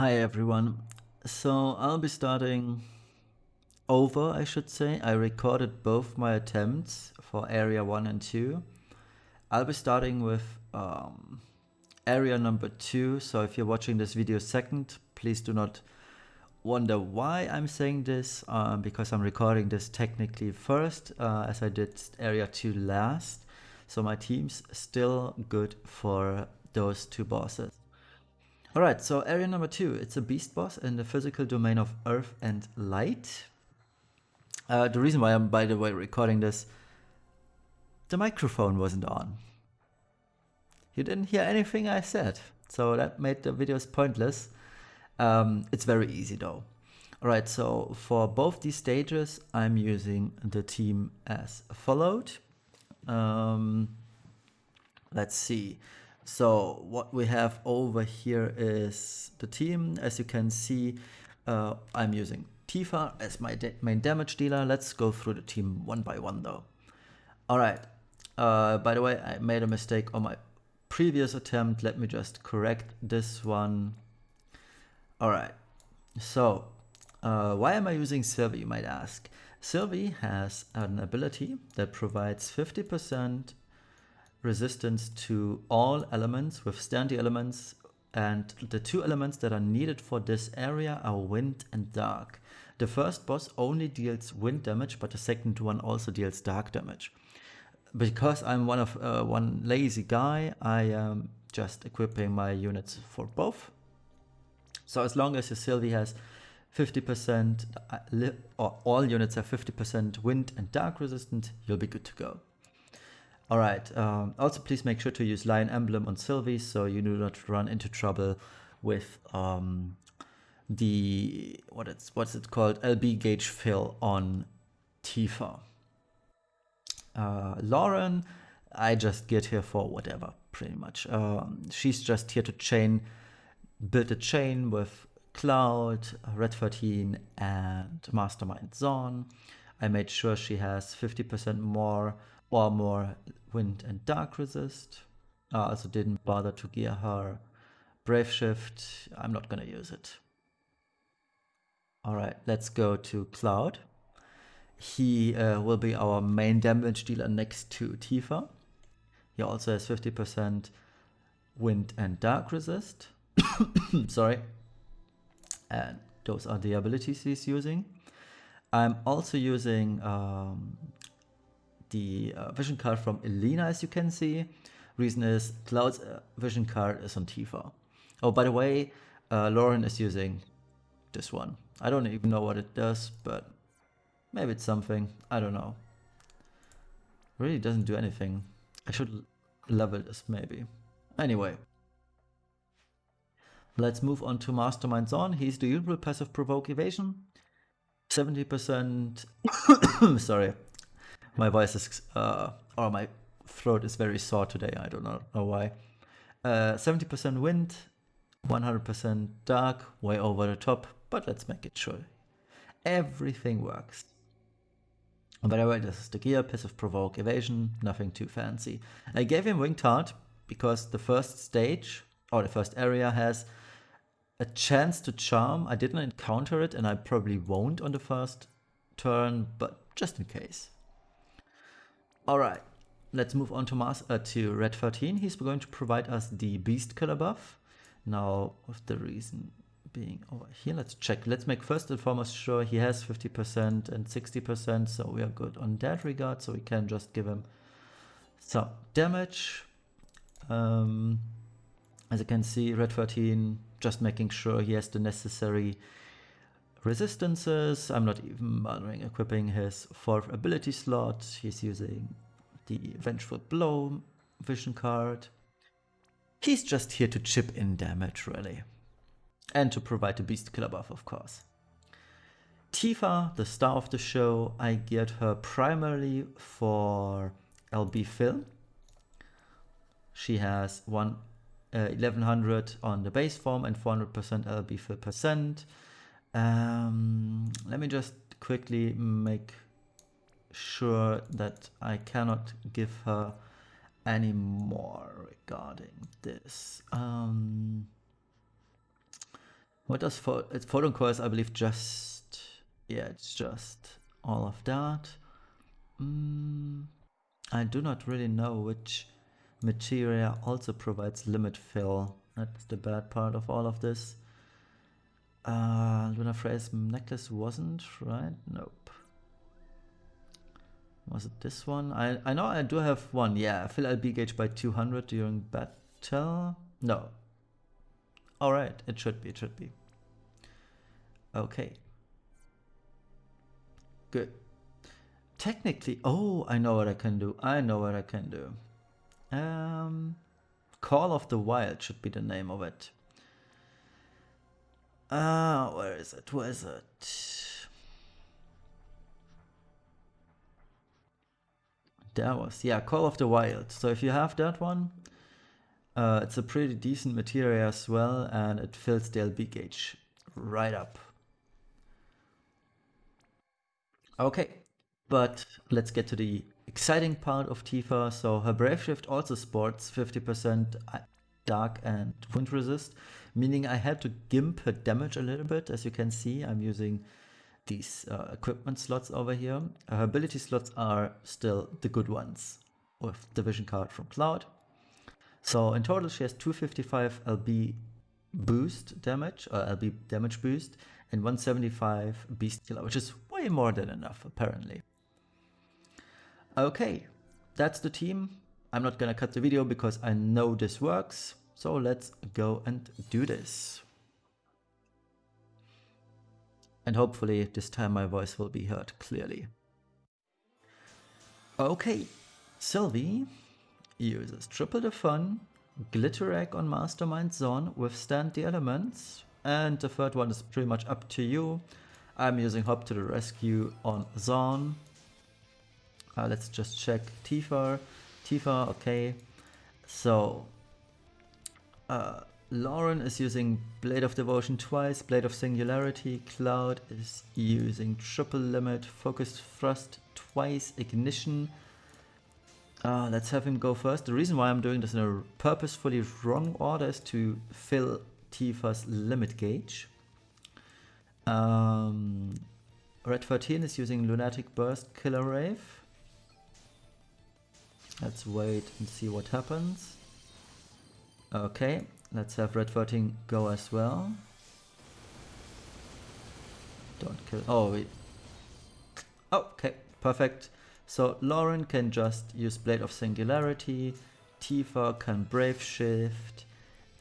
Hi everyone. So I'll be starting over, I should say. I recorded both my attempts for area 1 and 2. I'll be starting with area number 2. So if you're watching this video second, please do not wonder why I'm saying this, because I'm recording this technically first, as I did area 2 last. So my team's still good for those two bosses. Alright, so area number 2, it's a beast boss in the physical domain of earth and light. The reason why I'm, by the way, recording this, the microphone wasn't on. You didn't hear anything I said, so that made the videos pointless. It's very easy though. Alright, so for both these stages, I'm using the team as followed. Let's see. So what we have over here is the team. As you can see, I'm using Tifa as my main damage dealer. Let's go through the team one by one though. Alright, by the way, I made a mistake on my previous attempt. Let me just correct this one. Alright, so why am I using Sylvie, you might ask? Sylvie has an ability that provides 50% resistance to all elements, withstand the elements, and the two elements that are needed for this area are wind and dark. The first boss only deals wind damage, but the second one also deals dark damage. Because I'm one lazy guy, I am just equipping my units for both. So as long as your Sylvie has 50%, or all units have 50% wind and dark resistant, you'll be good to go. Alright, also please make sure to use Lion Emblem on Sylvie so you do not run into trouble with the, what's it called, LB gauge fill on Tifa. Lauren, I just get here for whatever, pretty much. She's just here to build a chain with Cloud, Red 13 and Mastermind Zon. I made sure she has 50% more or more wind and dark resist. Also didn't bother to gear her Brave Shift. I'm not gonna use it. Alright, let's go to Cloud. He will be our main damage dealer next to Tifa. He also has 50% wind and dark resist. Sorry. And those are the abilities he's using. I'm also using the vision card from Elena, as you can see. Reason is Cloud's vision card is on Tifa. Oh, by the way, Lauren is using this one. I don't even know what it does, but maybe it's something. I don't know. Really doesn't do anything. I should level this maybe. Anyway. Let's move on to Mastermind Zon. He's the usual passive provoke evasion. 70%. Sorry. My voice is, or my throat is very sore today. I don't know why. 70% wind, 100% dark, way over the top, but let's make it sure everything works. By the way, this is the gear, passive provoke evasion, nothing too fancy. I gave him Winged Heart because the first stage, or the first area, has a chance to charm. I didn't encounter it and I probably won't on the first turn, but just in case. Alright, let's move on to Red 13. He's going to provide us the Beast Killer buff. Now, with the reason being over here, let's check. Let's make first and foremost sure he has 50% and 60%, so we are good on that regard, so we can just give him some damage. As you can see, Red 13, just making sure he has the necessary resistances. I'm not even bothering equipping his fourth ability slot. He's using the Vengeful Blow vision card. He's just here to chip in damage, really. And to provide the Beast Killer buff, of course. Tifa, the star of the show, I geared her primarily for LB fill. She has 1100 on the base form and 400% LB fill percent. Let me just quickly make sure that I cannot give her any more regarding this. What does photon coils? I believe just, yeah, it's just all of that. I do not really know which material also provides limit fill. That's the bad part of all of this. Luna Frey's necklace wasn't, right? Nope. Was it this one? I know I do have one. Yeah, fill LB gauge by 200 during battle. No. Alright, it should be, Okay. Good. Technically, oh, I know what I can do. Call of the Wild should be the name of it. Where is it? There was, yeah, Call of the Wild. So if you have that one, it's a pretty decent material as well, and it fills the LB gauge right up. Okay, but let's get to the exciting part of Tifa. So her Brave Shift also sports 50% dark and wound resist, meaning I had to gimp her damage a little bit. As you can see, I'm using these equipment slots over here. Her ability slots are still the good ones with the vision card from Cloud. So in total she has 255 LB boost damage, or LB damage boost, and 175 beast killer, which is way more than enough apparently. Okay, that's the team. I'm not gonna cut the video because I know this works. So let's go and do this. And hopefully this time my voice will be heard clearly. Okay, Sylvie uses Triple the Fun, Glitter Egg on Mastermind Zone, Withstand the Elements, and the third one is pretty much up to you. I'm using Hop to the Rescue on Zone. Let's just check Tifa, okay. So, Lauren is using Blade of Devotion twice, Blade of Singularity. Cloud is using Triple Limit, Focused Thrust twice, Ignition. Let's have him go first. The reason why I'm doing this in a purposefully wrong order is to fill Tifa's limit gauge. Red 13 is using Lunatic Burst, Killer Rave. Let's wait and see what happens. Okay, let's have Red 13 go as well. Don't kill. Oh, wait. Okay, perfect. So Lauren can just use Blade of Singularity. Tifa can Brave Shift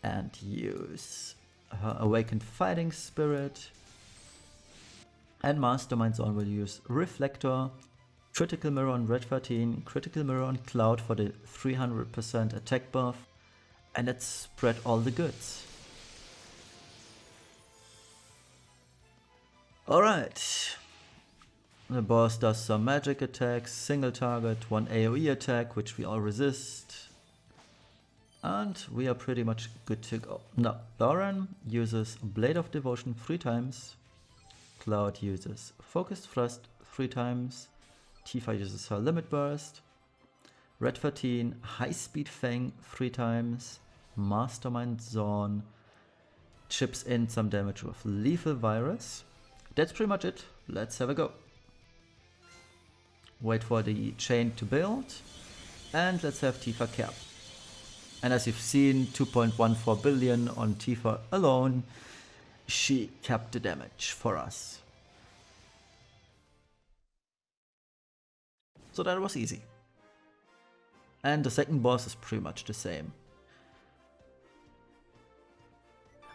and use her Awakened Fighting Spirit. And Mastermind Zone will use Reflector, Critical Mirror on Red 13, Critical Mirror on Cloud for the 300% attack buff. And let's spread all the goods. Alright. The boss does some magic attacks, single target, one AoE attack, which we all resist. And we are pretty much good to go. Now, Lauren uses Blade of Devotion 3 times. Cloud uses Focused Thrust 3 times. Tifa uses her Limit Burst. Red 13, High Speed Fang 3 times. Mastermind Zone chips in some damage with Lethal Virus. That's pretty much it. Let's have a go. Wait for the chain to build. And let's have Tifa cap. And as you've seen, 2.14 billion on Tifa alone. She capped the damage for us. So that was easy. And the second boss is pretty much the same.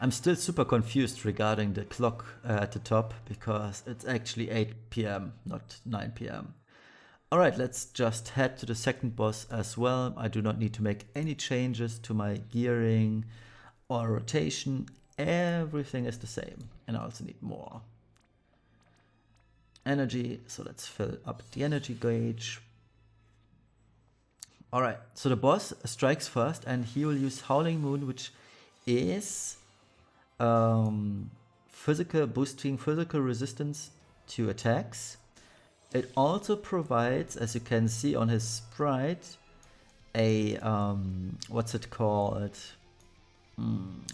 I'm still super confused regarding the clock at the top, because it's actually 8 PM, not 9 PM. Alright, let's just head to the second boss as well. I do not need to make any changes to my gearing or rotation. Everything is the same. And I also need more energy, so let's fill up the energy gauge. Alright, so the boss strikes first, and he will use Howling Moon, which is boosting physical resistance to attacks. It also provides, as you can see on his sprite, a what's it called?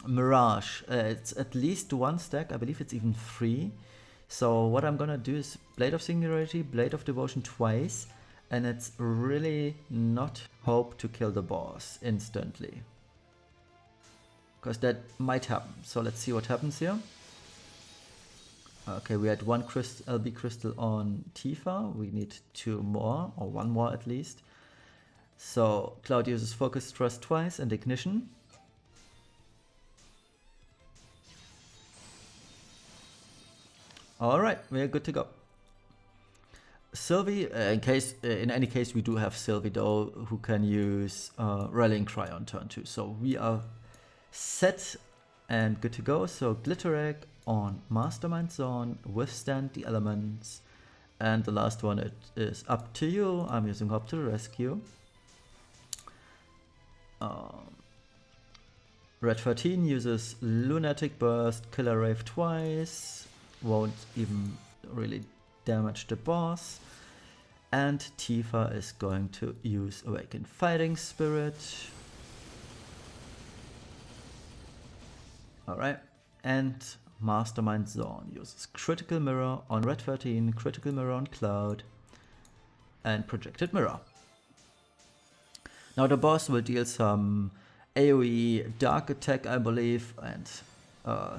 Mirage, it's at least 1 stack, I believe it's even 3. So what I'm gonna do is Blade of Singularity, Blade of Devotion twice, and it's really not hope to kill the boss instantly. Because that might happen. So let's see what happens here. Okay, we had 1 LB crystal on Tifa. We need 2 more, or 1 more at least. So Cloud uses Focus Thrust twice and Ignition. Alright, we're good to go. Sylvie, in any case, we do have Sylvie though, who can use Rallying Cry on turn 2. So we are set and good to go. So Glitter Egg on Mastermind Zone, Withstand the Elements, and the last one, it is up to you. I'm using Hope to the Rescue. Red 13 uses Lunatic Burst, Killer Rave twice, won't even really damage the boss. And Tifa is going to use Awakened Fighting Spirit. Alright, and Mastermind Zone uses Critical Mirror on Red 13, Critical Mirror on Cloud, and Projected Mirror. Now the boss will deal some AoE Dark Attack, I believe, and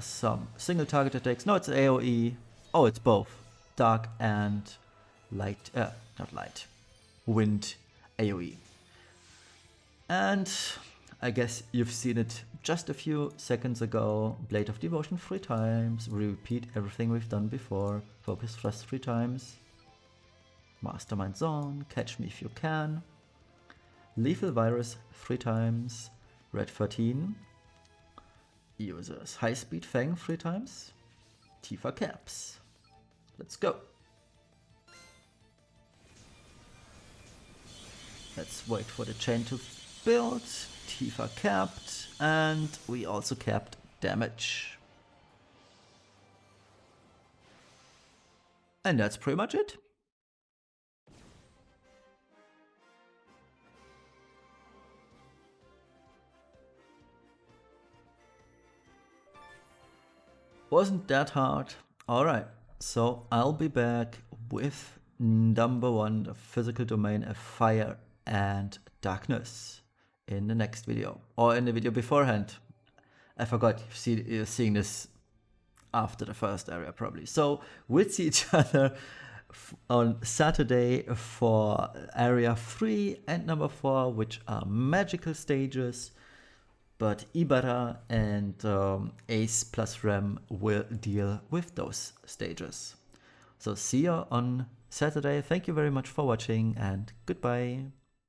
some single target attacks. No, it's AoE. Oh, it's both. Dark and light, not light, wind AoE. And I guess you've seen it just a few seconds ago. Blade of Devotion 3 times. We repeat everything we've done before. Focus Thrust 3 times. Mastermind Zone. Catch Me If You Can. Lethal Virus 3 times. Red 13 uses High Speed Fang 3 times. Tifa Caps. Let's go. Let's wait for the chain to build. Tifa capped, and we also capped damage. And that's pretty much it. Wasn't that hard. Alright, so I'll be back with number 1, the physical domain of fire and darkness, in the next video, or in the video beforehand. I forgot, you're seeing this after the first area probably. So we'll see each other on Saturday for area 3 and number 4, which are magical stages. But Ibarra and Ace plus Rem will deal with those stages. So see you on Saturday. Thank you very much for watching, and goodbye.